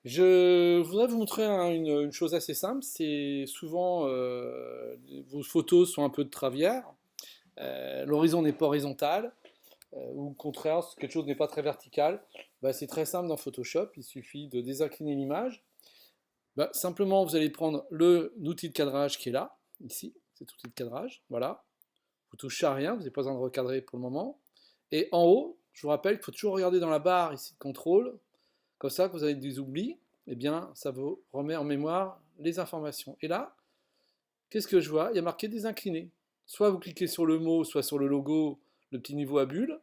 Je voudrais vous montrer une chose assez simple. C'est souvent vos photos sont un peu de travers, l'horizon n'est pas horizontal, ou au contraire, quelque chose n'est pas très vertical. Bah, c'est très simple dans Photoshop. Il suffit de désincliner l'image. Bah, simplement, vous allez prendre l'outil de cadrage qui est là, ici, cet outil de cadrage. Voilà. Vous touchez à rien, vous n'avez pas besoin de recadrer pour le moment. Et en haut, je vous rappelle qu'il faut toujours regarder dans la barre ici de contrôle. Comme ça, quand vous avez des oublis, eh bien, ça vous remet en mémoire les informations. Et là, qu'est-ce que je vois? Il y a marqué désincliné. Soit vous cliquez sur le mot, soit sur le logo, le petit niveau à bulle.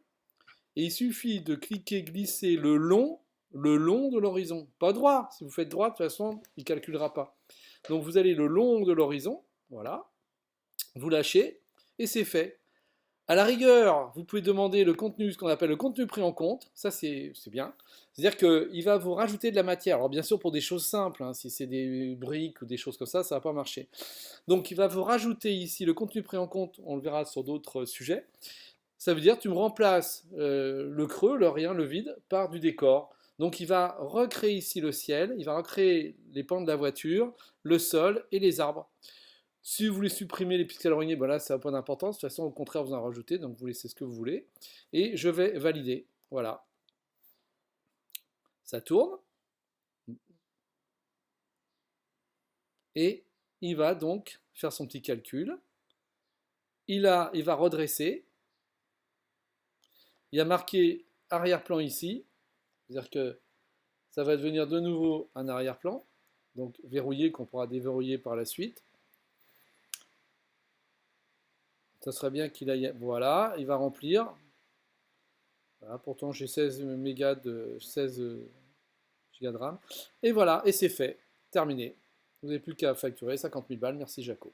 Et il suffit de cliquer, glisser le long de l'horizon. Pas droit. Si vous faites droit, de toute façon, il ne calculera pas. Donc vous allez le long de l'horizon. Voilà. Vous lâchez. Et c'est fait. À la rigueur, vous pouvez demander le contenu, ce qu'on appelle le contenu pris en compte. Ça, c'est bien. C'est-à-dire qu'il va vous rajouter de la matière. Alors, bien sûr, pour des choses simples, hein, si c'est des briques ou des choses comme ça ne va pas marcher. Donc, il va vous rajouter ici le contenu pris en compte. On le verra sur d'autres sujets. Ça veut dire tu me remplaces le creux, le rien, le vide, par du décor. Donc, il va recréer ici le ciel. Il va recréer les pans de la voiture, le sol et les arbres. Si vous voulez supprimer les pixels alignés, ben là, ça n'a pas d'importance. De toute façon, au contraire, vous en rajoutez. Donc, vous laissez ce que vous voulez. Et je vais valider. Voilà. Ça tourne. Et il va donc faire son petit calcul. Il va redresser. Il y a marqué arrière-plan ici. C'est-à-dire que ça va devenir de nouveau un arrière-plan. Donc, verrouillé, qu'on pourra déverrouiller par la suite. Ça serait bien qu'il aille. Voilà, il va remplir. Voilà, pourtant, j'ai 16 mégas de 16 giga de RAM. Et voilà, et c'est fait. Terminé. Vous n'avez plus qu'à facturer 50 000 balles. Merci Jaco.